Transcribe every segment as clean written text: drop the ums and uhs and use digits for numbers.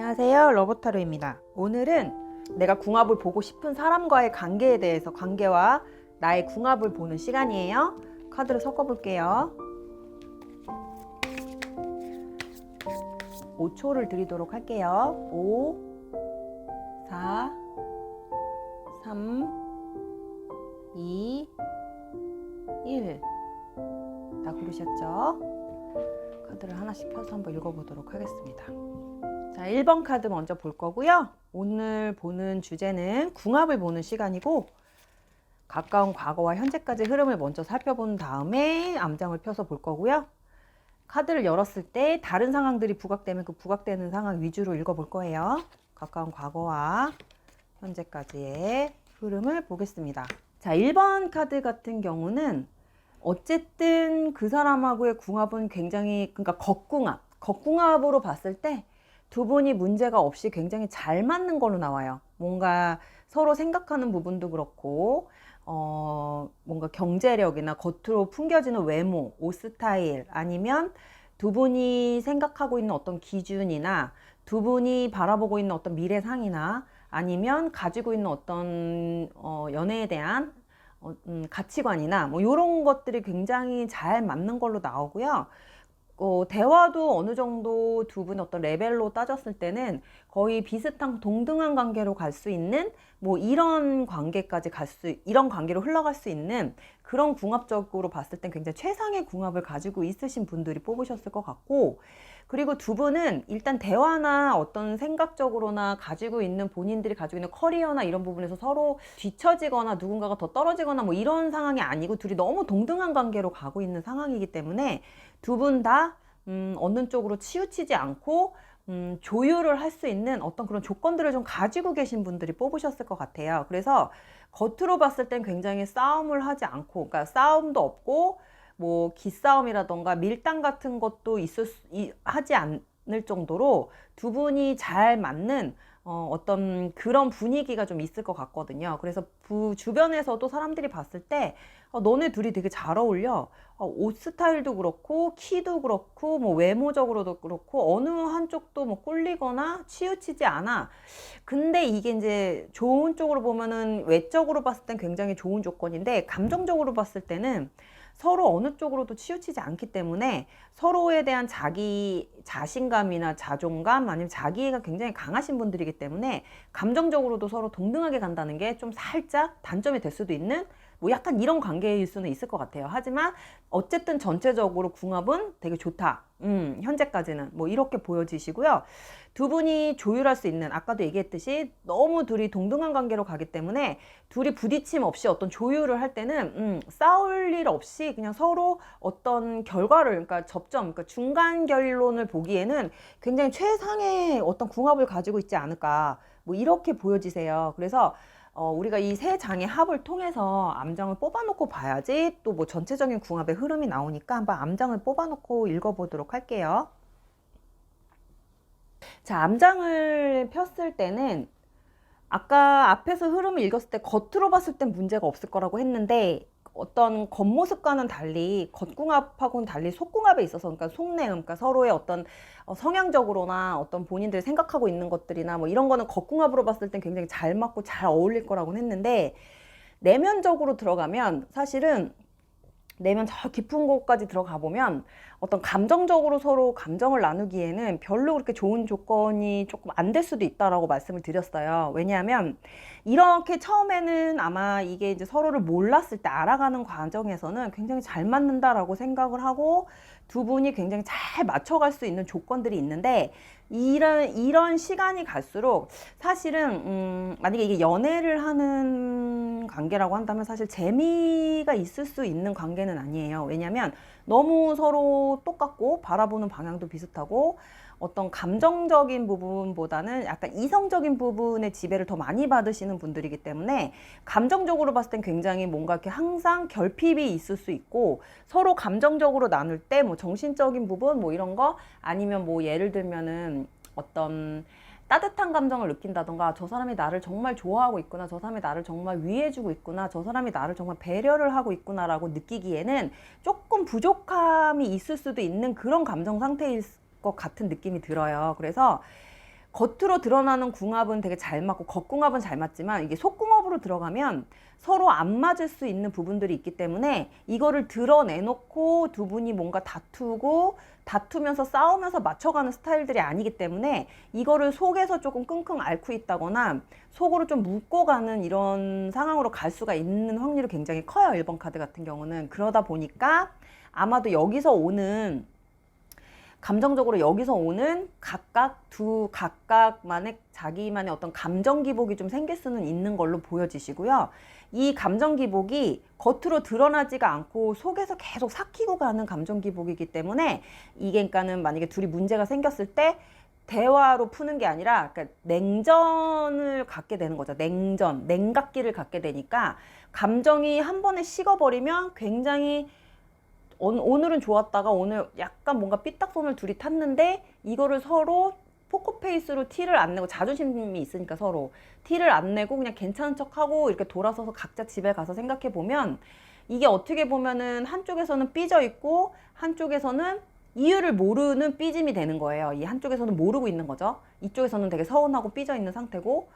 안녕하세요, 러브타로입니다. 오늘은 내가 궁합을 보고 싶은 사람과의 관계에 대해서, 관계와 나의 궁합을 보는 시간이에요. 카드를 섞어 볼게요. 5초를 드리도록 할게요. 5, 4, 3, 2, 1. 다 고르셨죠? 카드를 하나씩 펴서 한번 읽어보도록 하겠습니다. 자, 1번 카드 먼저 볼 거고요. 오늘 보는 주제는 궁합을 보는 시간이고, 가까운 과거와 현재까지 흐름을 먼저 살펴본 다음에 암장을 펴서 볼 거고요. 카드를 열었을 때 다른 상황들이 부각되면 그 부각되는 상황 위주로 읽어볼 거예요. 가까운 과거와 현재까지의 흐름을 보겠습니다. 자, 1번 카드 같은 경우는 어쨌든 그 사람하고의 궁합은 굉장히, 그러니까 겉궁합으로 봤을 때 두 분이 문제가 없이 굉장히 잘 맞는 걸로 나와요. 뭔가 서로 생각하는 부분도 그렇고, 뭔가 경제력이나 겉으로 풍겨지는 외모, 옷 스타일, 아니면 두 분이 생각하고 있는 어떤 기준이나 두 분이 바라보고 있는 어떤 미래상이나 아니면 가지고 있는 어떤 연애에 대한 가치관이나 뭐 이런 것들이 굉장히 잘 맞는 걸로 나오고요. 대화도 어느 정도 두 분 어떤 레벨로 따졌을 때는 거의 비슷한 동등한 관계로 갈 수 있는 뭐 이런 관계까지 이런 관계로 흘러갈 수 있는 그런 궁합적으로 봤을 땐 굉장히 최상의 궁합을 가지고 있으신 분들이 뽑으셨을 것 같고, 그리고 두 분은 일단 대화나 어떤 생각적으로나 가지고 있는 본인들이 가지고 있는 커리어나 이런 부분에서 서로 뒤처지거나 누군가가 더 떨어지거나 뭐 이런 상황이 아니고 둘이 너무 동등한 관계로 가고 있는 상황이기 때문에 두 분 다 어느 쪽으로 치우치지 않고 조율을 할 수 있는 어떤 그런 조건들을 좀 가지고 계신 분들이 뽑으셨을 것 같아요. 그래서 겉으로 봤을 땐 굉장히 싸움을 하지 않고, 그러니까 싸움도 없고 뭐 기싸움이라던가 밀당 같은 것도 하지 않을 정도로 두 분이 잘 맞는 어떤 그런 분위기가 좀 있을 것 같거든요. 그래서 주변에서도 사람들이 봤을 때 너네 둘이 되게 잘 어울려. 옷 스타일도 그렇고 키도 그렇고 뭐 외모적으로도 그렇고 어느 한쪽도 뭐 꼴리거나 치우치지 않아. 근데 이게 이제 좋은 쪽으로 보면은 외적으로 봤을 땐 굉장히 좋은 조건인데, 감정적으로 봤을 때는 서로 어느 쪽으로도 치우치지 않기 때문에 서로에 대한 자기 자신감이나 자존감 아니면 자기애가 굉장히 강하신 분들이기 때문에 감정적으로도 서로 동등하게 간다는 게 좀 살짝 단점이 될 수도 있는 뭐 약간 이런 관계일 수는 있을 것 같아요. 하지만 어쨌든 전체적으로 궁합은 되게 좋다. 현재까지는 뭐 이렇게 보여지시고요. 두 분이 조율할 수 있는, 아까도 얘기했듯이 너무 둘이 동등한 관계로 가기 때문에 둘이 부딪힘 없이 어떤 조율을 할 때는 싸울 일 없이 그냥 서로 어떤 결과를, 그러니까 그러니까 중간 결론을 보기에는 굉장히 최상의 어떤 궁합을 가지고 있지 않을까, 뭐 이렇게 보여지세요. 그래서 우리가 이 세 장의 합을 통해서 암장을 뽑아놓고 봐야지 또 뭐 전체적인 궁합의 흐름이 나오니까 한번 암장을 뽑아놓고 읽어보도록 할게요. 자, 암장을 폈을 때는 아까 앞에서 흐름을 읽었을 때 겉으로 봤을 땐 문제가 없을 거라고 했는데, 어떤 겉모습과는 달리 겉궁합하고는 달리 속궁합에 있어서, 그러니까 속내음, 그러니까 서로의 어떤 성향적으로나 어떤 본인들이 생각하고 있는 것들이나 뭐 이런 거는 겉궁합으로 봤을 땐 굉장히 잘 맞고 잘 어울릴 거라고 했는데, 내면적으로 들어가면 사실은 내면 저 깊은 곳까지 들어가 보면 어떤 감정적으로 서로 감정을 나누기에는 별로 그렇게 좋은 조건이 조금 안 될 수도 있다라고 말씀을 드렸어요. 왜냐하면 이렇게 처음에는 아마 이게 이제 서로를 몰랐을 때 알아가는 과정에서는 굉장히 잘 맞는다라고 생각을 하고 두 분이 굉장히 잘 맞춰갈 수 있는 조건들이 있는데, 이런 시간이 갈수록 사실은 만약에 이게 연애를 하는 관계라고 한다면 사실 재미가 있을 수 있는 관계는 아니에요. 왜냐하면 너무 서로 똑같고 바라보는 방향도 비슷하고 어떤 감정적인 부분보다는 약간 이성적인 부분의 지배를 더 많이 받으시는 분들이기 때문에 감정적으로 봤을 땐 굉장히 뭔가 이렇게 항상 결핍이 있을 수 있고, 서로 감정적으로 나눌 때 뭐 정신적인 부분 뭐 이런 거, 아니면 뭐 예를 들면은 어떤 따뜻한 감정을 느낀다던가, 저 사람이 나를 정말 좋아하고 있구나, 저 사람이 나를 정말 위해주고 있구나, 저 사람이 나를 정말 배려를 하고 있구나라고 느끼기에는 조금 부족함이 있을 수도 있는 그런 감정 상태일 것 같은 느낌이 들어요. 그래서 겉으로 드러나는 궁합은 되게 잘 맞고 겉궁합은 잘 맞지만 이게 속궁합으로 들어가면 서로 안 맞을 수 있는 부분들이 있기 때문에 이거를 드러내놓고 두 분이 뭔가 다투면서 싸우면서 맞춰가는 스타일들이 아니기 때문에 이거를 속에서 조금 끙끙 앓고 있다거나 속으로 좀 묻고 가는 이런 상황으로 갈 수가 있는 확률이 굉장히 커요. 1번 카드 같은 경우는. 그러다 보니까 아마도 여기서 오는 감정적으로 여기서 오는 각각만의 자기만의 어떤 감정 기복이 좀 생길 수는 있는 걸로 보여지시고요. 이 감정 기복이 겉으로 드러나지가 않고 속에서 계속 삭히고 가는 감정 기복이기 때문에 이게 그러니까는 만약에 둘이 문제가 생겼을 때 대화로 푸는 게 아니라 그러니까 냉전을 갖게 되는 거죠. 냉각기를 갖게 되니까 감정이 한 번에 식어버리면 굉장히 오늘은 좋았다가 오늘 약간 뭔가 삐딱선을 둘이 탔는데 이거를 서로 포커페이스로 티를 안 내고 자존심이 있으니까 서로 티를 안 내고 그냥 괜찮은 척하고 이렇게 돌아서서 각자 집에 가서 생각해 보면 이게 어떻게 보면은 한쪽에서는 삐져 있고 한쪽에서는 이유를 모르는 삐짐이 되는 거예요. 이 한쪽에서는 모르고 있는 거죠. 이쪽에서는 되게 서운하고 삐져 있는 상태고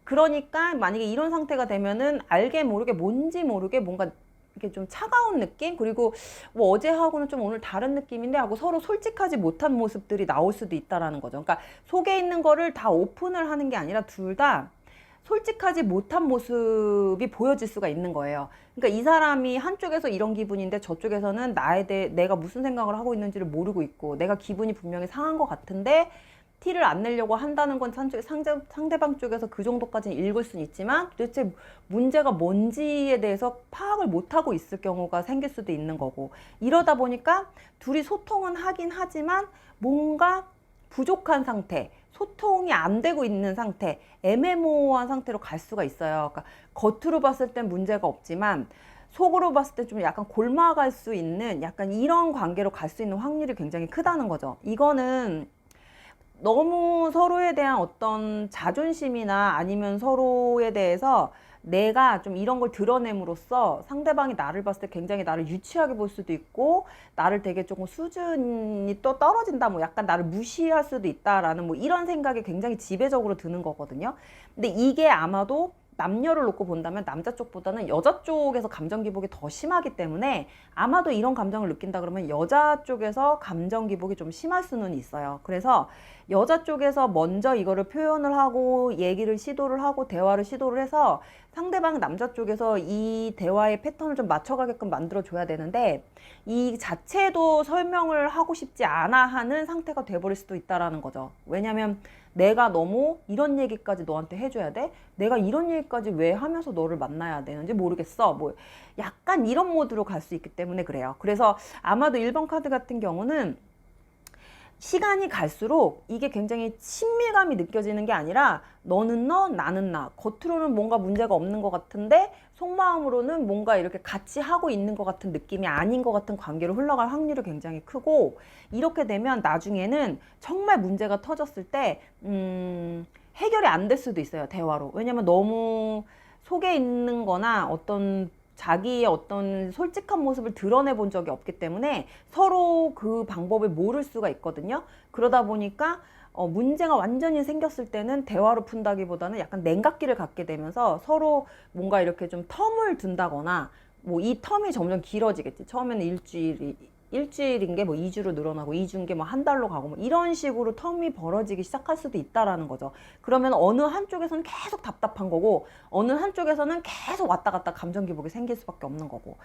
그러니까 만약에 이런 상태가 되면은 알게 모르게 뭔지 모르게 뭔가 이렇게 좀 차가운 느낌 그리고 뭐 어제하고는 좀 오늘 다른 느낌인데 하고 서로 솔직하지 못한 모습들이 나올 수도 있다라는 거죠. 그러니까 속에 있는 거를 다 오픈을 하는 게 아니라 둘 다 솔직하지 못한 모습이 보여질 수가 있는 거예요. 그러니까 이 사람이 한쪽에서 이런 기분인데 저쪽에서는 나에 대해 내가 무슨 생각을 하고 있는지를 모르고 있고 내가 기분이 분명히 상한 것 같은데 티를 안 내려고 한다는 건 상대방 쪽에서 그 정도까지는 읽을 수는 있지만 도대체 문제가 뭔지에 대해서 파악을 못하고 있을 경우가 생길 수도 있는 거고 이러다 보니까 둘이 소통은 하긴 하지만 뭔가 부족한 상태 소통이 안 되고 있는 상태 애매모호한 상태로 갈 수가 있어요. 그러니까 겉으로 봤을 땐 문제가 없지만 속으로 봤을 때 좀 약간 골마갈 수 있는 약간 이런 관계로 갈 수 있는 확률이 굉장히 크다는 거죠. 이거는 너무 서로에 대한 어떤 자존심이나 아니면 서로에 대해서 내가 좀 이런 걸 드러냄으로써 상대방이 나를 봤을 때 굉장히 나를 유치하게 볼 수도 있고 나를 되게 조금 수준이 또 떨어진다 뭐 약간 나를 무시할 수도 있다라는 뭐 이런 생각이 굉장히 지배적으로 드는 거거든요. 근데 이게 아마도 남녀를 놓고 본다면 남자 쪽보다는 여자 쪽에서 감정 기복이 더 심하기 때문에 아마도 이런 감정을 느낀다 그러면 여자 쪽에서 감정 기복이 좀 심할 수는 있어요. 그래서 여자 쪽에서 먼저 이거를 표현을 하고 얘기를 시도를 하고 대화를 시도를 해서 상대방 남자 쪽에서 이 대화의 패턴을 좀 맞춰가게끔 만들어줘야 되는데 이 자체도 설명을 하고 싶지 않아 하는 상태가 돼버릴 수도 있다라는 거죠. 왜냐면 내가 너무 이런 얘기까지 너한테 해줘야 돼? 내가 이런 얘기까지 왜 하면서 너를 만나야 되는지 모르겠어. 뭐 약간 이런 모드로 갈 수 있기 때문에 그래요. 그래서 아마도 1번 카드 같은 경우는 시간이 갈수록 이게 굉장히 친밀감이 느껴지는 게 아니라 너는 너, 나는 나. 겉으로는 뭔가 문제가 없는 것 같은데 속마음으로는 뭔가 이렇게 같이 하고 있는 것 같은 느낌이 아닌 것 같은 관계로 흘러갈 확률이 굉장히 크고 이렇게 되면 나중에는 정말 문제가 터졌을 때 해결이 안 될 수도 있어요. 대화로. 왜냐면 너무 속에 있는 거나 어떤 자기의 어떤 솔직한 모습을 드러내 본 적이 없기 때문에 서로 그 방법을 모를 수가 있거든요. 그러다 보니까 문제가 완전히 생겼을 때는 대화로 푼다기보다는 약간 냉각기를 갖게 되면서 서로 뭔가 이렇게 좀 텀을 둔다거나 뭐 이 텀이 점점 길어지겠지. 처음에는 일주일인 게 뭐 2주로 늘어나고 2주인 게 뭐 한 달로 가고 뭐 이런 식으로 텀이 벌어지기 시작할 수도 있다라는 거죠. 그러면 어느 한쪽에서는 계속 답답한 거고 어느 한쪽에서는 계속 왔다 갔다 감정 기복이 생길 수밖에 없는 거고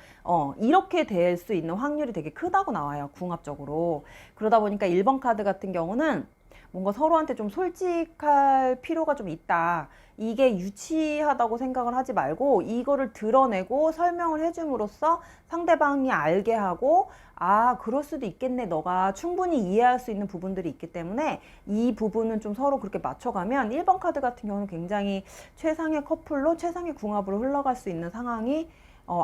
이렇게 될 수 있는 확률이 되게 크다고 나와요. 궁합적으로. 그러다 보니까 1번 카드 같은 경우는 뭔가 서로한테 좀 솔직할 필요가 좀 있다. 이게 유치하다고 생각을 하지 말고 이거를 드러내고 설명을 해줌으로써 상대방이 알게 하고 아 그럴 수도 있겠네 너가 충분히 이해할 수 있는 부분들이 있기 때문에 이 부분은 좀 서로 그렇게 맞춰가면 1번 카드 같은 경우는 굉장히 최상의 커플로 최상의 궁합으로 흘러갈 수 있는 상황이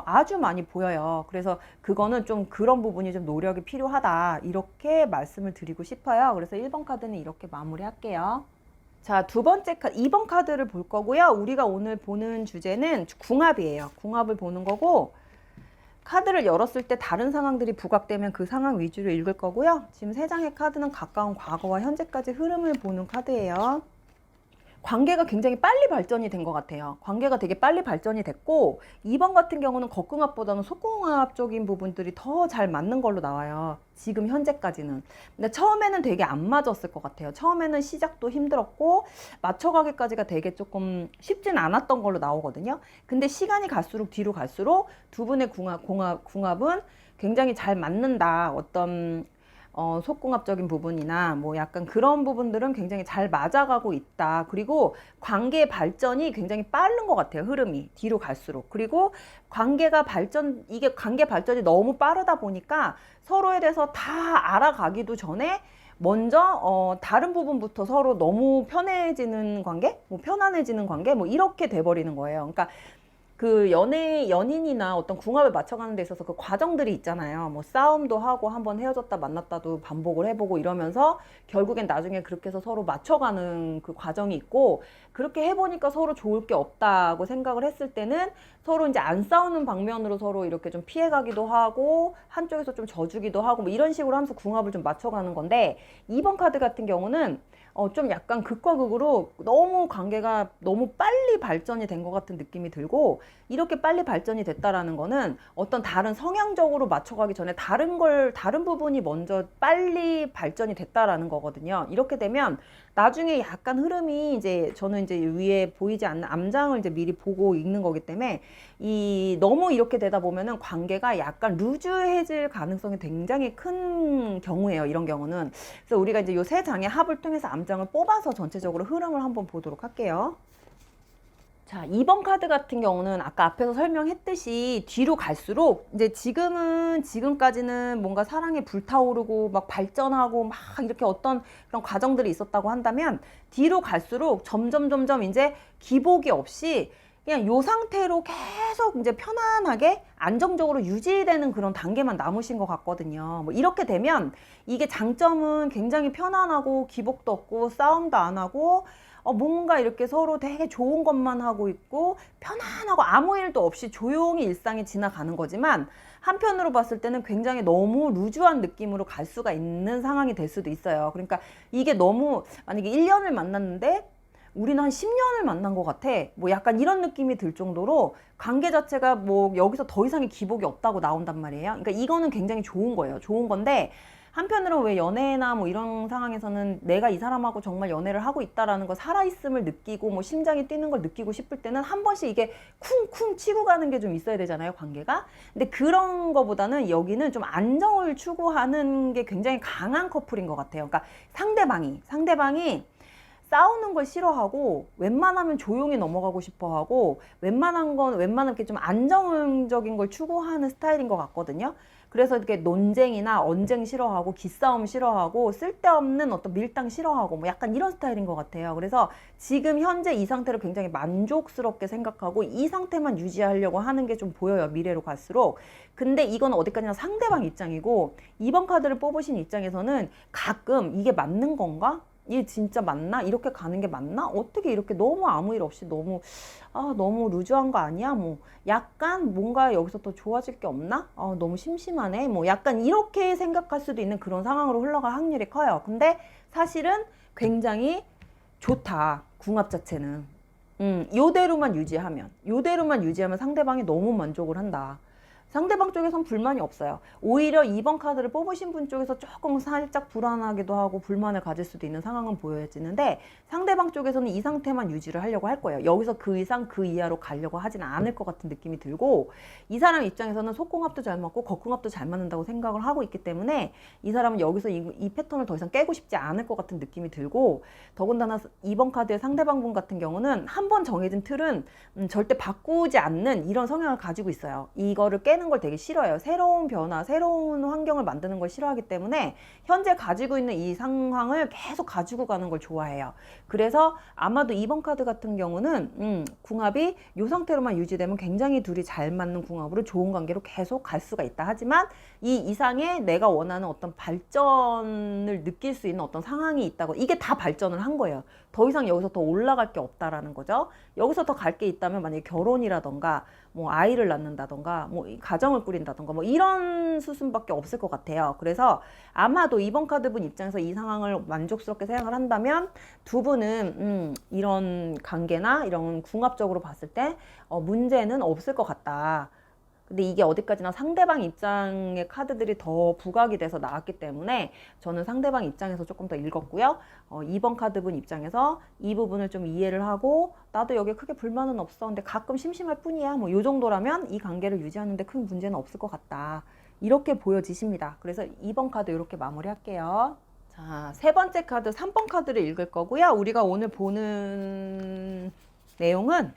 아주 많이 보여요. 그래서 그거는 좀 그런 부분이 좀 노력이 필요하다 이렇게 말씀을 드리고 싶어요. 그래서 1번 카드는 이렇게 마무리할게요. 자, 두 번째 카드 2번 카드를 볼 거고요. 우리가 오늘 보는 주제는 궁합이에요. 궁합을 보는 거고 카드를 열었을 때 다른 상황들이 부각되면 그 상황 위주로 읽을 거고요. 지금 3장의 카드는 가까운 과거와 현재까지 흐름을 보는 카드예요. 관계가 굉장히 빨리 발전이 된 것 같아요. 관계가 되게 빨리 발전이 됐고 2번 같은 경우는 겉궁합보다는 속궁합적인 부분들이 더 잘 맞는 걸로 나와요. 지금 현재까지는. 근데 처음에는 되게 안 맞았을 것 같아요. 처음에는 시작도 힘들었고 맞춰가기까지가 되게 조금 쉽진 않았던 걸로 나오거든요. 근데 시간이 갈수록 뒤로 갈수록 두 분의 궁합은 굉장히 잘 맞는다. 어떤 속궁합적인 부분이나 뭐 약간 그런 부분들은 굉장히 잘 맞아가고 있다. 그리고 관계의 발전이 굉장히 빠른 것 같아요. 흐름이 뒤로 갈수록. 그리고 이게 관계 발전이 너무 빠르다 보니까 서로에 대해서 다 알아가기도 전에 먼저 다른 부분부터 서로 너무 편해지는 관계, 뭐 편안해지는 관계, 뭐 이렇게 돼버리는 거예요. 그러니까 그 연인이나 어떤 궁합을 맞춰가는 데 있어서 그 과정들이 있잖아요. 뭐 싸움도 하고 한번 헤어졌다 만났다도 반복을 해보고 이러면서 결국엔 나중에 그렇게 해서 서로 맞춰가는 그 과정이 있고, 그렇게 해보니까 서로 좋을 게 없다고 생각을 했을 때는 서로 이제 안 싸우는 방면으로 서로 이렇게 좀 피해가기도 하고 한쪽에서 좀 져주기도 하고 뭐 이런 식으로 하면서 궁합을 좀 맞춰가는 건데, 2번 카드 같은 경우는 좀 약간 극과 극으로 너무 관계가 너무 빨리 발전이 된 것 같은 느낌이 들고, 이렇게 빨리 발전이 됐다라는 거는 어떤 다른 성향적으로 맞춰가기 전에 다른 부분이 먼저 빨리 발전이 됐다라는 거거든요. 이렇게 되면 나중에 약간 흐름이 이제 저는 이제 위에 보이지 않는 암장을 이제 미리 보고 읽는 거기 때문에 너무 이렇게 되다 보면은 관계가 약간 루즈해질 가능성이 굉장히 큰 경우예요. 이런 경우는. 그래서 우리가 이제 요 3장의 합을 통해서 암장을 뽑아서 전체적으로 흐름을 한번 보도록 할게요. 자, 2번 카드 같은 경우는 아까 앞에서 설명했듯이 뒤로 갈수록 이제 지금까지는 뭔가 사랑이 불타오르고 막 발전하고 막 이렇게 어떤 그런 과정들이 있었다고 한다면, 뒤로 갈수록 점점 이제 기복이 없이 그냥 요 상태로 계속 이제 편안하게 안정적으로 유지되는 그런 단계만 남으신 것 같거든요. 뭐 이렇게 되면 이게 장점은 굉장히 편안하고 기복도 없고 싸움도 안 하고 뭔가 이렇게 서로 되게 좋은 것만 하고 있고 편안하고 아무 일도 없이 조용히 일상이 지나가는 거지만, 한편으로 봤을 때는 굉장히 너무 루즈한 느낌으로 갈 수가 있는 상황이 될 수도 있어요. 그러니까 이게 너무, 만약에 1년을 만났는데 우리는 한 10년을 만난 것 같아, 뭐 약간 이런 느낌이 들 정도로 관계 자체가 뭐 여기서 더 이상의 기복이 없다고 나온단 말이에요. 그러니까 이거는 굉장히 좋은 거예요. 좋은 건데, 한편으로는 왜 연애나 뭐 이런 상황에서는 내가 이 사람하고 정말 연애를 하고 있다라는 거, 살아있음을 느끼고 뭐 심장이 뛰는 걸 느끼고 싶을 때는 한 번씩 이게 쿵쿵 치고 가는 게 좀 있어야 되잖아요, 관계가. 근데 그런 거보다는 여기는 좀 안정을 추구하는 게 굉장히 강한 커플인 것 같아요. 그러니까 상대방이 싸우는 걸 싫어하고 웬만하면 조용히 넘어가고 싶어 하고 웬만하면 이렇게 좀 안정적인 걸 추구하는 스타일인 것 같거든요. 그래서 이렇게 논쟁이나 언쟁 싫어하고 기싸움 싫어하고 쓸데없는 어떤 밀당 싫어하고 뭐 약간 이런 스타일인 것 같아요. 그래서 지금 현재 이 상태를 굉장히 만족스럽게 생각하고 이 상태만 유지하려고 하는 게 좀 보여요, 미래로 갈수록. 근데 이건 어디까지나 상대방 입장이고, 2번 카드를 뽑으신 입장에서는 가끔 이게 맞는 건가? 이게 진짜 맞나? 이렇게 가는 게 맞나? 어떻게 이렇게 너무 아무 일 없이 너무 루즈한 거 아니야? 뭐 약간 뭔가 여기서 더 좋아질 게 없나? 너무 심심하네. 뭐 약간 이렇게 생각할 수도 있는 그런 상황으로 흘러갈 확률이 커요. 근데 사실은 굉장히 좋다, 궁합 자체는. 요대로만 유지하면 상대방이 너무 만족을 한다. 상대방 쪽에선 불만이 없어요. 오히려 2번 카드를 뽑으신 분 쪽에서 조금 살짝 불안하기도 하고 불만을 가질 수도 있는 상황은 보여지는데, 상대방 쪽에서는 이 상태만 유지를 하려고 할 거예요. 여기서 그 이상 그 이하로 가려고 하진 않을 것 같은 느낌이 들고, 이 사람 입장에서는 속궁합도 잘 맞고 겉궁합도 잘 맞는다고 생각을 하고 있기 때문에 이 사람은 여기서 이 패턴을 더 이상 깨고 싶지 않을 것 같은 느낌이 들고, 더군다나 2번 카드의 상대방분 같은 경우는 한 번 정해진 틀은 절대 바꾸지 않는 이런 성향을 가지고 있어요. 이거를 깨는 걸 되게 싫어해요. 새로운 변화, 새로운 환경을 만드는 걸 싫어하기 때문에 현재 가지고 있는 이 상황을 계속 가지고 가는 걸 좋아해요. 그래서 아마도 2번 카드 같은 경우는 궁합이 이 상태로만 유지되면 굉장히 둘이 잘 맞는 궁합으로 좋은 관계로 계속 갈 수가 있다. 하지만 이 이상의 내가 원하는 어떤 발전을 느낄 수 있는 어떤 상황이 있다고, 이게 다 발전을 한 거예요. 더 이상 여기서 더 올라갈 게 없다라는 거죠. 여기서 더 갈 게 있다면 만약에 결혼이라던가 뭐 아이를 낳는다던가 뭐 가정을 꾸린다던가 뭐 이런 수순밖에 없을 것 같아요. 그래서 아마도 2번 카드분 입장에서 이 상황을 만족스럽게 생각을 한다면 두 분은 이런 관계나 이런 궁합적으로 봤을 때 문제는 없을 것 같다. 근데 이게 어디까지나 상대방 입장의 카드들이 더 부각이 돼서 나왔기 때문에 저는 상대방 입장에서 조금 더 읽었고요. 2번 카드분 입장에서 이 부분을 좀 이해를 하고 나도 여기에 크게 불만은 없어. 근데 가끔 심심할 뿐이야. 뭐 요 정도라면 이 관계를 유지하는데 큰 문제는 없을 것 같다. 이렇게 보여지십니다. 그래서 2번 카드 이렇게 마무리할게요. 자, 세 번째 카드 3번 카드를 읽을 거고요. 우리가 오늘 보는 내용은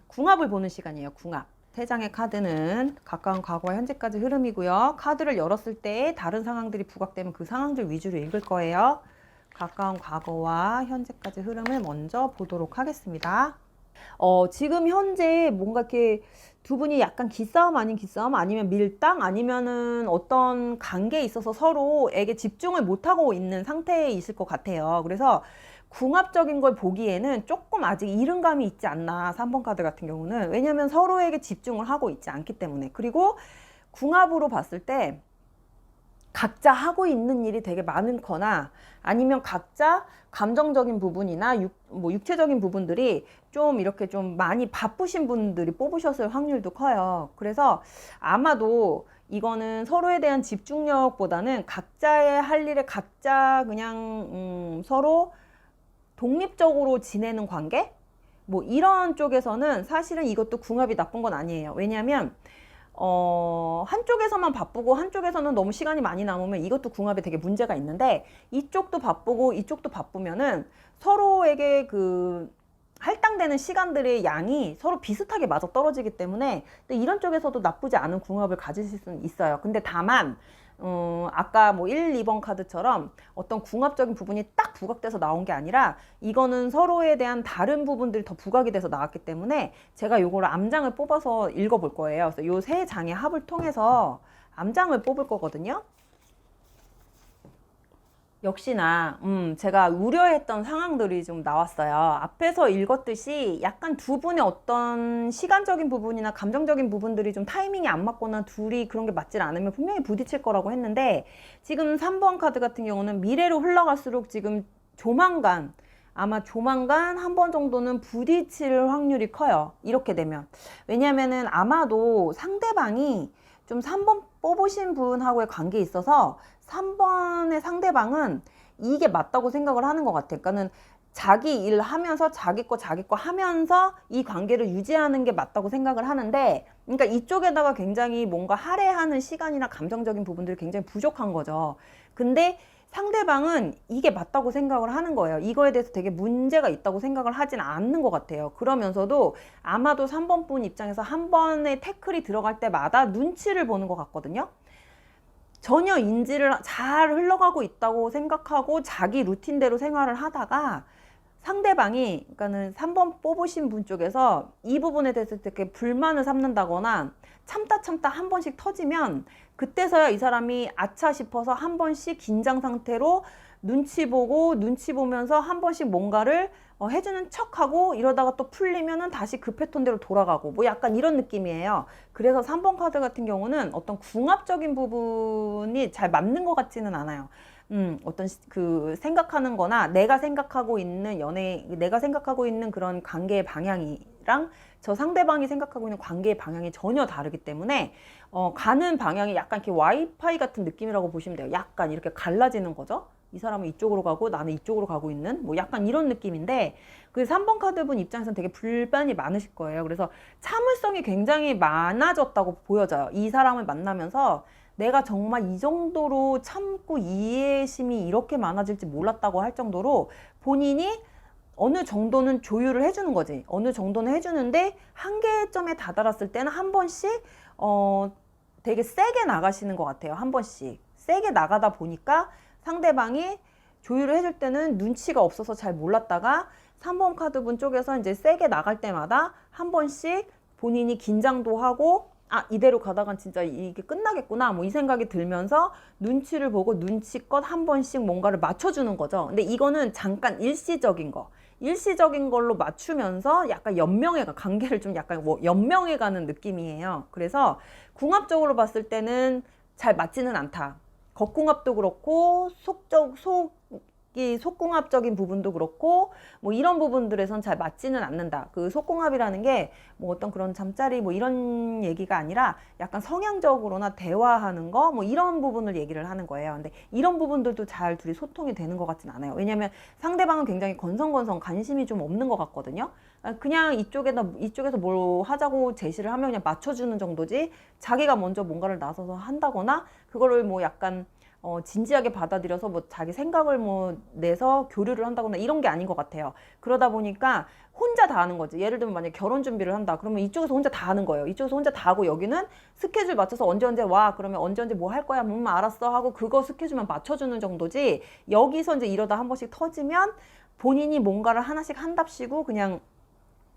궁합을 보는 시간이에요. 궁합. 세 장의 카드는 가까운 과거와 현재까지 흐름이고요. 카드를 열었을 때 다른 상황들이 부각되면 그 상황들 위주로 읽을 거예요. 가까운 과거와 현재까지 흐름을 먼저 보도록 하겠습니다. 지금 현재 뭔가 이렇게 두 분이 약간 기싸움 아닌 기싸움 아니면 밀당 아니면은 어떤 관계에 있어서 서로에게 집중을 못하고 있는 상태에 있을 것 같아요. 그래서 궁합적인 걸 보기에는 조금 아직 이른감이 있지 않나 3번 카드 같은 경우는. 왜냐면 서로에게 집중을 하고 있지 않기 때문에. 그리고 궁합으로 봤을 때 각자 하고 있는 일이 되게 많거나 아니면 각자 감정적인 부분이나 육체적인 부분들이 좀 이렇게 좀 많이 바쁘신 분들이 뽑으셨을 확률도 커요. 그래서 아마도 이거는 서로에 대한 집중력보다는 각자의 할 일에 각자 그냥 서로 독립적으로 지내는 관계? 뭐 이런 쪽에서는 사실은 이것도 궁합이 나쁜 건 아니에요. 왜냐하면 한쪽에서만 바쁘고 한쪽에서는 너무 시간이 많이 남으면 이것도 궁합에 되게 문제가 있는데 이쪽도 바쁘고 이쪽도 바쁘면은 서로에게 그 할당되는 시간들의 양이 서로 비슷하게 맞아 떨어지기 때문에 근데 이런 쪽에서도 나쁘지 않은 궁합을 가지실 수는 있어요. 근데 다만 아까 뭐 1, 2번 카드처럼 어떤 궁합적인 부분이 딱 부각돼서 나온 게 아니라 이거는 서로에 대한 다른 부분들이 더 부각이 돼서 나왔기 때문에 제가 요거를 암장을 뽑아서 읽어볼 거예요. 그래서 요 세 장의 합을 통해서 암장을 뽑을 거거든요. 역시나 제가 우려했던 상황들이 좀 나왔어요. 앞에서 읽었듯이 약간 두 분의 어떤 시간적인 부분이나 감정적인 부분들이 좀 타이밍이 안 맞거나 둘이 그런 게 맞질 않으면 분명히 부딪힐 거라고 했는데 지금 3번 카드 같은 경우는 미래로 흘러갈수록 지금 아마 조만간 한 번 정도는 부딪힐 확률이 커요. 이렇게 되면. 왜냐면은 아마도 상대방이 좀 3번 뽑으신 분하고의 관계에 있어서 3번의 상대방은 이게 맞다고 생각을 하는 것 같아요. 그러니까는 자기 일 하면서 자기 거 하면서 이 관계를 유지하는 게 맞다고 생각을 하는데 그러니까 이쪽에다가 굉장히 뭔가 할애하는 시간이나 감정적인 부분들이 굉장히 부족한 거죠. 근데 상대방은 이게 맞다고 생각을 하는 거예요. 이거에 대해서 되게 문제가 있다고 생각을 하진 않는 것 같아요. 그러면서도 아마도 3번 분 입장에서 한 번의 태클이 들어갈 때마다 눈치를 보는 것 같거든요. 전혀 인지를 잘 흘러가고 있다고 생각하고 자기 루틴대로 생활을 하다가 상대방이 그러니까는 3번 뽑으신 분 쪽에서 이 부분에 대해서 되게 불만을 삼는다거나 참다 한 번씩 터지면 그때서야 이 사람이 아차 싶어서 한 번씩 긴장 상태로 눈치 보면서 한 번씩 뭔가를 해주는 척하고 이러다가 또 풀리면은 다시 그 패턴대로 돌아가고 뭐 약간 이런 느낌이에요. 그래서 3번 카드 같은 경우는 어떤 궁합적인 부분이 잘 맞는 것 같지는 않아요. 어떤 그 생각하는 거나 내가 생각하고 있는 그런 관계의 방향이랑 저 상대방이 생각하고 있는 관계의 방향이 전혀 다르기 때문에 가는 방향이 약간 이렇게 와이파이 같은 느낌이라고 보시면 돼요. 약간 이렇게 갈라지는 거죠. 이 사람은 이쪽으로 가고 나는 이쪽으로 가고 있는 뭐 약간 이런 느낌인데 그 3번 카드분 입장에서는 되게 불만이 많으실 거예요. 그래서 참을성이 굉장히 많아졌다고 보여져요. 이 사람을 만나면서 내가 정말 이 정도로 참고 이해심이 이렇게 많아질지 몰랐다고 할 정도로 본인이 어느 정도는 조율을 해주는 거지. 어느 정도는 해주는데 한계점에 다다랐을 때는 한 번씩 되게 세게 나가시는 것 같아요. 한 번씩. 세게 나가다 보니까 상대방이 조율을 해줄 때는 눈치가 없어서 잘 몰랐다가 3번 카드분 쪽에서 이제 세게 나갈 때마다 한 번씩 본인이 긴장도 하고 이대로 가다간 진짜 이게 끝나겠구나 뭐 이 생각이 들면서 눈치를 보고 눈치껏 한 번씩 뭔가를 맞춰주는 거죠. 근데 이거는 잠깐 일시적인 거. 일시적인 걸로 맞추면서 약간 연명해가 관계를 좀 약간 뭐 연명해가는 느낌이에요. 그래서 궁합적으로 봤을 때는 잘 맞지는 않다. 겉궁합도 그렇고 속이 속궁합적인 부분도 그렇고 뭐 이런 부분들에선 잘 맞지는 않는다. 그 속궁합이라는 게 뭐 어떤 그런 잠자리 뭐 이런 얘기가 아니라 약간 성향적으로나 대화하는 거 뭐 이런 부분을 얘기를 하는 거예요. 근데 이런 부분들도 잘 둘이 소통이 되는 것 같진 않아요. 왜냐면 상대방은 굉장히 건성건성 관심이 좀 없는 것 같거든요. 그냥 이쪽에서 뭘 하자고 제시를 하면 그냥 맞춰주는 정도지 자기가 먼저 뭔가를 나서서 한다거나 그거를 뭐 약간 진지하게 받아들여서 뭐 자기 생각을 뭐 내서 교류를 한다거나 이런 게 아닌 것 같아요. 그러다 보니까 혼자 다 하는 거지. 예를 들면 만약에 결혼 준비를 한다. 그러면 이쪽에서 혼자 다 하는 거예요. 이쪽에서 혼자 다 하고 여기는 스케줄 맞춰서 언제 와. 그러면 언제 뭐 할 거야. 알았어 하고 그거 스케줄만 맞춰주는 정도지. 여기서 이제 이러다 한 번씩 터지면 본인이 뭔가를 하나씩 한답시고 그냥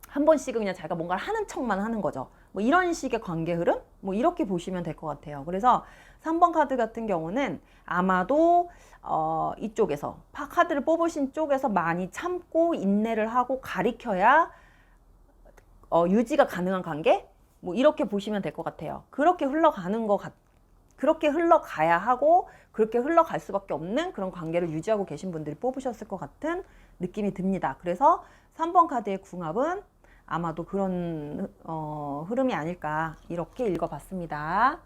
한 번씩은 그냥 자기가 뭔가를 하는 척만 하는 거죠. 뭐 이런 식의 관계 흐름? 뭐 이렇게 보시면 될 것 같아요. 그래서 3번 카드 같은 경우는 아마도 이쪽에서 카드를 뽑으신 쪽에서 많이 참고 인내를 하고 가리켜야 유지가 가능한 관계? 뭐 이렇게 보시면 될 것 같아요. 그렇게 흘러가야 하고 그렇게 흘러갈 수밖에 없는 그런 관계를 유지하고 계신 분들이 뽑으셨을 것 같은 느낌이 듭니다. 그래서 3번 카드의 궁합은 아마도 그런 흐름이 아닐까 이렇게 읽어봤습니다.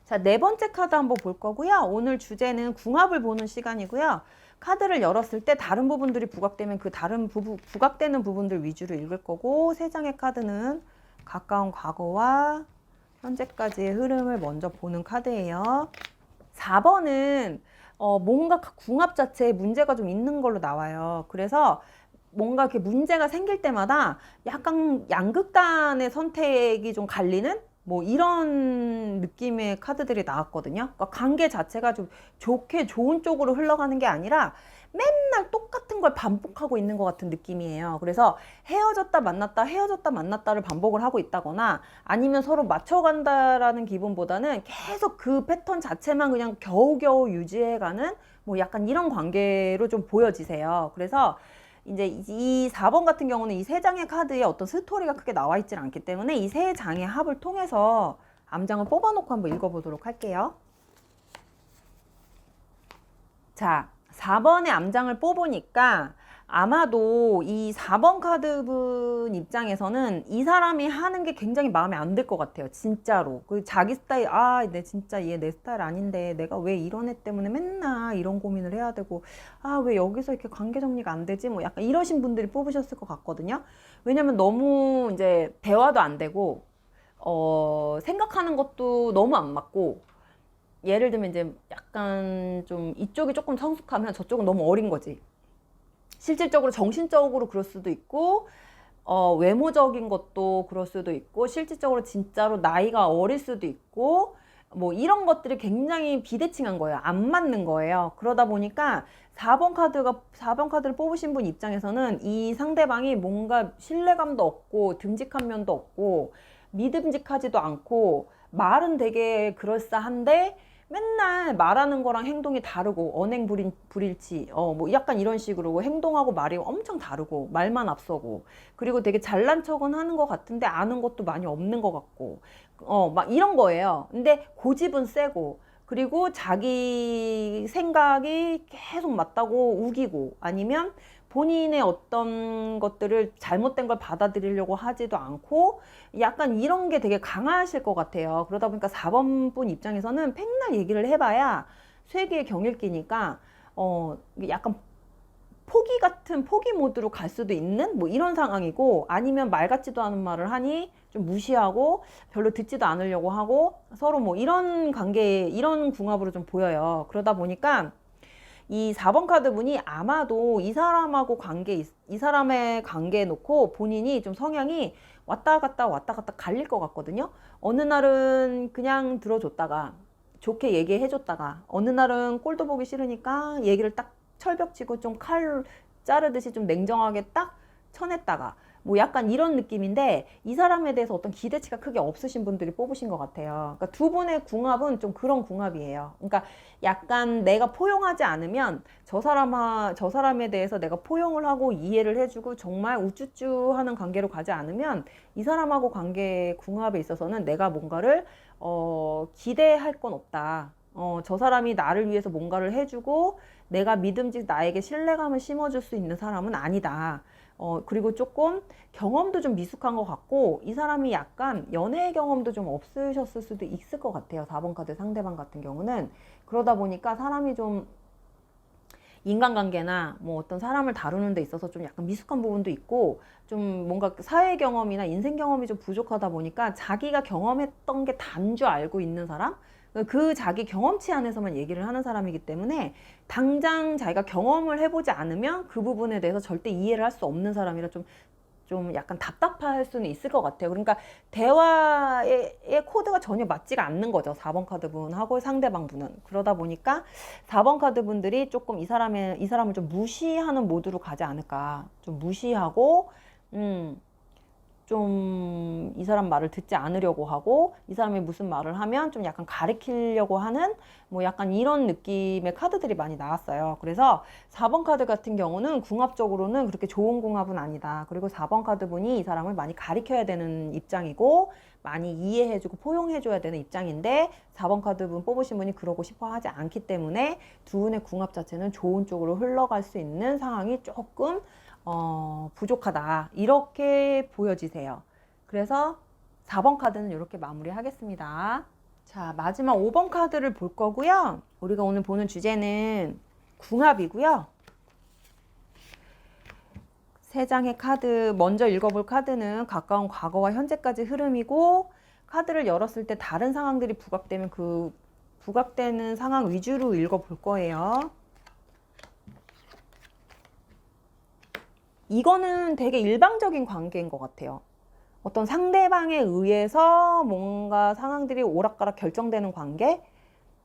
자, 네 번째 카드 한번 볼 거고요. 오늘 주제는 궁합을 보는 시간이고요. 카드를 열었을 때 다른 부분들이 부각되면 그 다른 부각되는 부분들 위주로 읽을 거고 세 장의 카드는 가까운 과거와 현재까지의 흐름을 먼저 보는 카드예요. 4번은 뭔가 궁합 자체에 문제가 좀 있는 걸로 나와요. 그래서 뭔가 이렇게 문제가 생길 때마다 약간 양극단의 선택이 좀 갈리는 뭐 이런 느낌의 카드들이 나왔거든요. 그러니까 관계 자체가 좀 좋게 좋은 쪽으로 흘러가는 게 아니라 맨날 똑같은 걸 반복하고 있는 것 같은 느낌이에요. 그래서 헤어졌다 만났다를 반복을 하고 있다거나 아니면 서로 맞춰간다라는 기분보다는 계속 그 패턴 자체만 그냥 겨우겨우 유지해가는 뭐 약간 이런 관계로 좀 보여지세요. 그래서 이제 이 4번 같은 경우는 이 세 장의 카드에 어떤 스토리가 크게 나와 있지는 않기 때문에 이 세 장의 합을 통해서 암장을 뽑아놓고 한번 읽어보도록 할게요. 자, 4번의 암장을 뽑으니까 아마도 이 4번 카드분 입장에서는 이 사람이 하는 게 굉장히 마음에 안 들 것 같아요. 진짜로. 그 자기 스타일, 내 진짜 얘 내 스타일 아닌데 내가 왜 이런 애 때문에 맨날 이런 고민을 해야 되고 왜 여기서 이렇게 관계 정리가 안 되지? 뭐 약간 이러신 분들이 뽑으셨을 것 같거든요. 왜냐면 너무 이제 대화도 안 되고 생각하는 것도 너무 안 맞고 예를 들면 이제 약간 좀 이쪽이 조금 성숙하면 저쪽은 너무 어린 거지. 실질적으로 정신적으로 그럴 수도 있고 외모적인 것도 그럴 수도 있고 실질적으로 진짜로 나이가 어릴 수도 있고 뭐 이런 것들이 굉장히 비대칭한 거예요. 안 맞는 거예요. 그러다 보니까 4번 카드를 뽑으신 분 입장에서는 이 상대방이 뭔가 신뢰감도 없고 듬직한 면도 없고 믿음직하지도 않고 말은 되게 그럴싸한데 맨날 말하는 거랑 행동이 다르고 언행불일치 뭐 약간 이런 식으로 행동하고 말이 엄청 다르고 말만 앞서고 그리고 되게 잘난 척은 하는 것 같은데 아는 것도 많이 없는 것 같고 막 이런 거예요. 근데 고집은 세고 그리고 자기 생각이 계속 맞다고 우기고 아니면 본인의 어떤 것들을 잘못된 걸 받아들이려고 하지도 않고 약간 이런 게 되게 강하실 것 같아요. 그러다 보니까 4번 분 입장에서는 백날 얘기를 해봐야 쇠기의 경읽기니까 약간 포기 모드로 갈 수도 있는 뭐 이런 상황이고 아니면 말 같지도 않은 말을 하니 좀 무시하고 별로 듣지도 않으려고 하고 서로 뭐 이런 관계 이런 궁합으로 좀 보여요. 그러다 보니까 이 4번 카드 분이 아마도 이 사람의 관계에 놓고 본인이 좀 성향이 왔다 갔다 갈릴 것 같거든요. 어느 날은 그냥 들어줬다가 좋게 얘기해줬다가 어느 날은 꼴도 보기 싫으니까 얘기를 딱 철벽치고 좀 칼 자르듯이 좀 냉정하게 딱 쳐냈다가 뭐 약간 이런 느낌인데 이 사람에 대해서 어떤 기대치가 크게 없으신 분들이 뽑으신 것 같아요. 그러니까 두 분의 궁합은 좀 그런 궁합이에요. 그러니까 약간 내가 포용하지 않으면 저 사람에 대해서 내가 포용을 하고 이해를 해주고 정말 우쭈쭈 하는 관계로 가지 않으면 이 사람하고 관계 궁합에 있어서는 내가 뭔가를 기대할 건 없다. 저 사람이 나를 위해서 뭔가를 해주고 내가 믿음직 나에게 신뢰감을 심어줄 수 있는 사람은 아니다. 그리고 조금 경험도 좀 미숙한 것 같고 이 사람이 약간 연애 경험도 좀 없으셨을 수도 있을 것 같아요. 4번 카드 상대방 같은 경우는. 그러다 보니까 사람이 좀 인간관계나 뭐 어떤 사람을 다루는 데 있어서 좀 약간 미숙한 부분도 있고 좀 뭔가 사회 경험이나 인생 경험이 좀 부족하다 보니까 자기가 경험했던 게 단 줄 알고 있는 사람? 그 자기 경험치 안에서만 얘기를 하는 사람이기 때문에 당장 자기가 경험을 해보지 않으면 그 부분에 대해서 절대 이해를 할 수 없는 사람이라 좀 약간 답답할 수는 있을 것 같아요. 그러니까 대화의 코드가 전혀 맞지가 않는 거죠. 4번 카드 분하고 상대방 분은. 그러다 보니까 4번 카드 분들이 조금 이 사람을 좀 무시하는 모드로 가지 않을까. 좀 무시하고, 좀 이 사람 말을 듣지 않으려고 하고 이 사람이 무슨 말을 하면 좀 약간 가리키려고 하는 뭐 약간 이런 느낌의 카드들이 많이 나왔어요. 그래서 4번 카드 같은 경우는 궁합적으로는 그렇게 좋은 궁합은 아니다. 그리고 4번 카드 분이 이 사람을 많이 가리켜야 되는 입장이고 많이 이해해주고 포용해줘야 되는 입장인데 4번 카드 분 뽑으신 분이 그러고 싶어 하지 않기 때문에 두 분의 궁합 자체는 좋은 쪽으로 흘러갈 수 있는 상황이 조금 부족하다. 이렇게 보여지세요. 그래서 4번 카드는 이렇게 마무리하겠습니다. 자, 마지막 5번 카드를 볼 거고요. 우리가 오늘 보는 주제는 궁합이고요. 세 장의 카드, 먼저 읽어볼 카드는 가까운 과거와 현재까지 흐름이고 카드를 열었을 때 다른 상황들이 부각되면 그 부각되는 상황 위주로 읽어볼 거예요. 이거는 되게 일방적인 관계인 것 같아요. 어떤 상대방에 의해서 뭔가 상황들이 오락가락 결정되는 관계?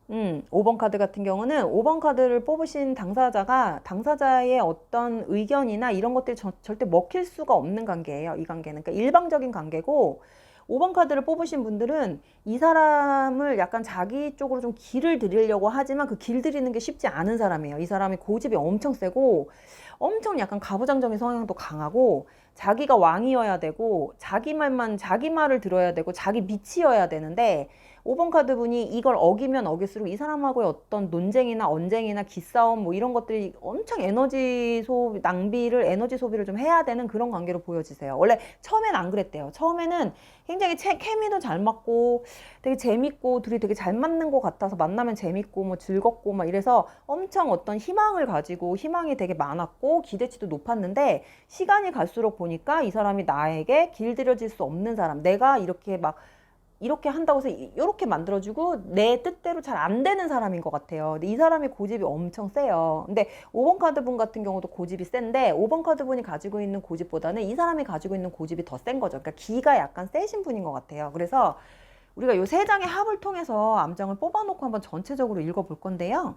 5번 카드 같은 경우는 5번 카드를 뽑으신 당사자의 어떤 의견이나 이런 것들이 절대 먹힐 수가 없는 관계예요. 이 관계는. 그러니까 일방적인 관계고 5번 카드를 뽑으신 분들은 이 사람을 약간 자기 쪽으로 좀 길을 들이려고 하지만 그 길 들이는 게 쉽지 않은 사람이에요. 이 사람이 고집이 엄청 세고 엄청 약간 가부장적인 성향도 강하고 자기가 왕이어야 되고 자기 말을 들어야 되고 자기 밑이어야 되는데 5번 카드 분이 이걸 어기면 어길수록 이 사람하고의 어떤 논쟁이나 언쟁이나 기싸움 뭐 이런 것들이 엄청 에너지 소비를 좀 해야 되는 그런 관계로 보여지세요. 원래 처음엔 안 그랬대요. 처음에는 굉장히 케미도 잘 맞고 되게 재밌고 둘이 되게 잘 맞는 것 같아서 만나면 재밌고 뭐 즐겁고 막 이래서 엄청 어떤 희망을 가지고 희망이 되게 많았고 기대치도 높았는데 시간이 갈수록 보니까 이 사람이 나에게 길들여질 수 없는 사람, 내가 이렇게 한다고 해서 이렇게 만들어주고 내 뜻대로 잘 안 되는 사람인 것 같아요. 근데 이 사람의 고집이 엄청 세요. 근데 5번 카드 분 같은 경우도 고집이 센데 5번 카드 분이 가지고 있는 고집보다는 이 사람이 가지고 있는 고집이 더 센 거죠. 그러니까 기가 약간 세신 분인 것 같아요. 그래서 우리가 요 세 장의 합을 통해서 암장을 뽑아놓고 한번 전체적으로 읽어볼 건데요.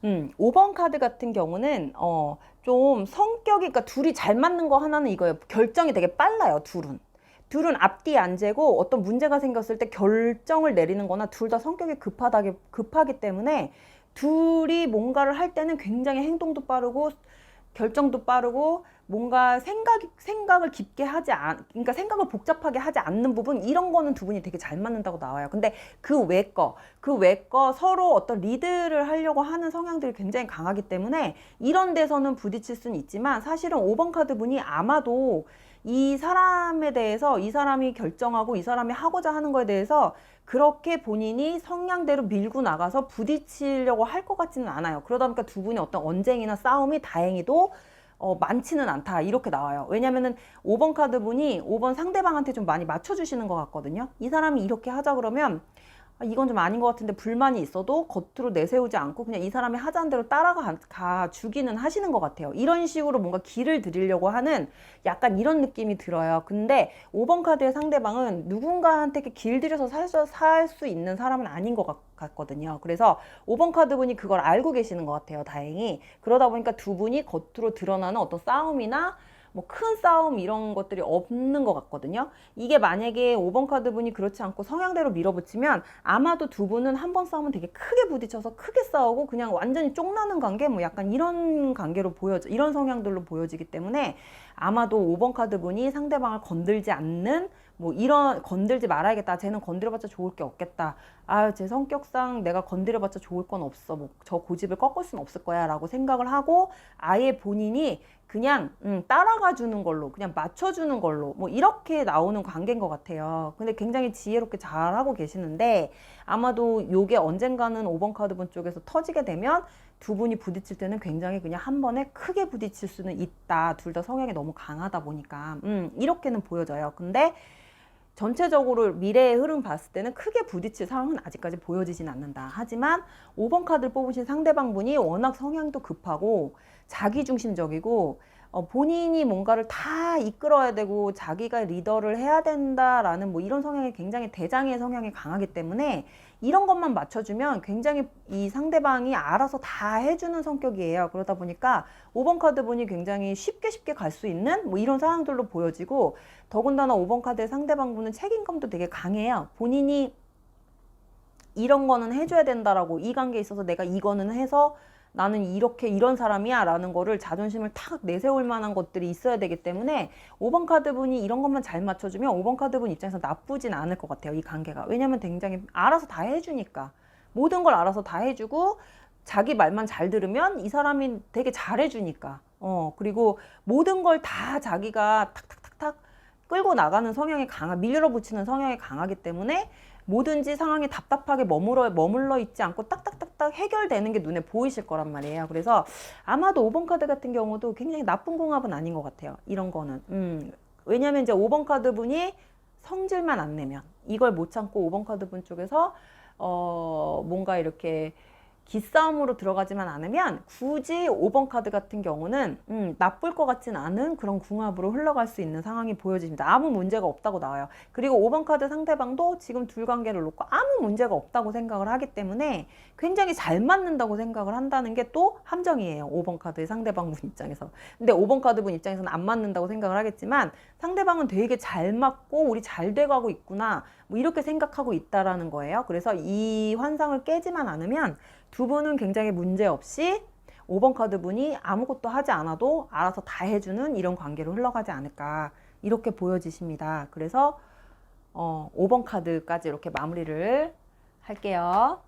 5번 카드 같은 경우는 좀 성격이, 그러니까 둘이 잘 맞는 거 하나는 이거예요. 결정이 되게 빨라요. 둘은 앞뒤 안 재고 어떤 문제가 생겼을 때 결정을 내리는 거나 둘 다 성격이 급하기 때문에 둘이 뭔가를 할 때는 굉장히 행동도 빠르고 결정도 빠르고 뭔가 생각을 깊게 그러니까 생각을 복잡하게 하지 않는 부분, 이런 거는 두 분이 되게 잘 맞는다고 나와요. 근데 그 외 거 서로 어떤 리드를 하려고 하는 성향들이 굉장히 강하기 때문에 이런 데서는 부딪힐 수는 있지만 사실은 5번 카드 분이 아마도 이 사람에 대해서 이 사람이 결정하고 이 사람이 하고자 하는 거에 대해서 그렇게 본인이 성향대로 밀고 나가서 부딪히려고 할 것 같지는 않아요. 그러다 보니까 두 분이 어떤 언쟁이나 싸움이 다행히도 많지는 않다, 이렇게 나와요. 왜냐면은 5번 카드 분이 5번 상대방한테 좀 많이 맞춰주시는 것 같거든요. 이 사람이 이렇게 하자 그러면 이건 좀 아닌 것 같은데 불만이 있어도 겉으로 내세우지 않고 그냥 이 사람이 하자는 대로 따라가 주기는 하시는 것 같아요. 이런 식으로 뭔가 길을 들이려고 하는 약간 이런 느낌이 들어요. 근데 5번 카드의 상대방은 누군가한테 이렇게 길들여서 살 수 있는 사람은 아닌 것 같거든요. 그래서 5번 카드 분이 그걸 알고 계시는 것 같아요. 다행히. 그러다 보니까 두 분이 겉으로 드러나는 어떤 싸움이나 뭐 큰 싸움 이런 것들이 없는 것 같거든요. 이게 만약에 5번 카드 분이 그렇지 않고 성향대로 밀어붙이면 아마도 두 분은 한 번 싸우면 되게 크게 부딪혀서 크게 싸우고 그냥 완전히 쫑나는 관계 뭐 약간 이런 관계로 이런 성향들로 보여지기 때문에 아마도 5번 카드 분이 상대방을 건들지 않는 뭐 이런 건들지 말아야겠다. 쟤는 건드려봤자 좋을 게 없겠다. 제 성격상 내가 건드려봤자 좋을 건 없어. 뭐 저 고집을 꺾을 수는 없을 거야 라고 생각을 하고 아예 본인이 그냥 따라가 주는 걸로 그냥 맞춰주는 걸로 뭐 이렇게 나오는 관계인 것 같아요. 근데 굉장히 지혜롭게 잘하고 계시는데 아마도 요게 언젠가는 5번 카드 분 쪽에서 터지게 되면 두 분이 부딪힐 때는 굉장히 그냥 한 번에 크게 부딪힐 수는 있다. 둘 다 성향이 너무 강하다 보니까 이렇게는 보여져요. 근데 전체적으로 미래의 흐름 봤을 때는 크게 부딪힐 상황은 아직까지 보여지진 않는다. 하지만 5번 카드를 뽑으신 상대방분이 워낙 성향도 급하고 자기중심적이고 본인이 뭔가를 다 이끌어야 되고 자기가 리더를 해야 된다라는 뭐 이런 성향이 굉장히 대장의 성향이 강하기 때문에 이런 것만 맞춰주면 굉장히 이 상대방이 알아서 다 해주는 성격이에요. 그러다 보니까 5번 카드 분이 굉장히 쉽게 갈 수 있는 뭐 이런 상황들로 보여지고 더군다나 5번 카드의 상대방 분은 책임감도 되게 강해요. 본인이 이런 거는 해줘야 된다라고 이 관계에 있어서 내가 이거는 해서 나는 이런 사람이야 라는 거를 자존심을 탁 내세울 만한 것들이 있어야 되기 때문에 5번 카드 분이 이런 것만 잘 맞춰주면 5번 카드 분 입장에서 나쁘진 않을 것 같아요. 이 관계가. 왜냐면 굉장히 알아서 다 해주니까. 모든 걸 알아서 다 해주고 자기 말만 잘 들으면 이 사람이 되게 잘해주니까. 그리고 모든 걸 다 자기가 탁탁탁탁 끌고 나가는 성향이 밀어붙이는 성향이 강하기 때문에 뭐든지 상황이 답답하게 머물러 있지 않고 딱딱딱딱 해결되는 게 눈에 보이실 거란 말이에요. 그래서 아마도 5번 카드 같은 경우도 굉장히 나쁜 궁합은 아닌 것 같아요. 이런 거는. 왜냐면 이제 5번 카드 분이 성질만 안 내면 이걸 못 참고 5번 카드 분 쪽에서 뭔가 이렇게 기싸움으로 들어가지만 않으면 굳이 5번 카드 같은 경우는 나쁠 것 같진 않은 그런 궁합으로 흘러갈 수 있는 상황이 보여집니다. 아무 문제가 없다고 나와요. 그리고 5번 카드 상대방도 지금 둘 관계를 놓고 아무 문제가 없다고 생각을 하기 때문에 굉장히 잘 맞는다고 생각을 한다는 게 또 함정이에요. 5번 카드의 상대방 분 입장에서. 근데 5번 카드 분 입장에서는 안 맞는다고 생각을 하겠지만 상대방은 되게 잘 맞고 우리 잘 돼가고 있구나 뭐 이렇게 생각하고 있다라는 거예요. 그래서 이 환상을 깨지만 않으면 두 분은 굉장히 문제없이 5번 카드 분이 아무것도 하지 않아도 알아서 다 해주는 이런 관계로 흘러가지 않을까 이렇게 보여지십니다. 그래서 5번 카드까지 이렇게 마무리를 할게요.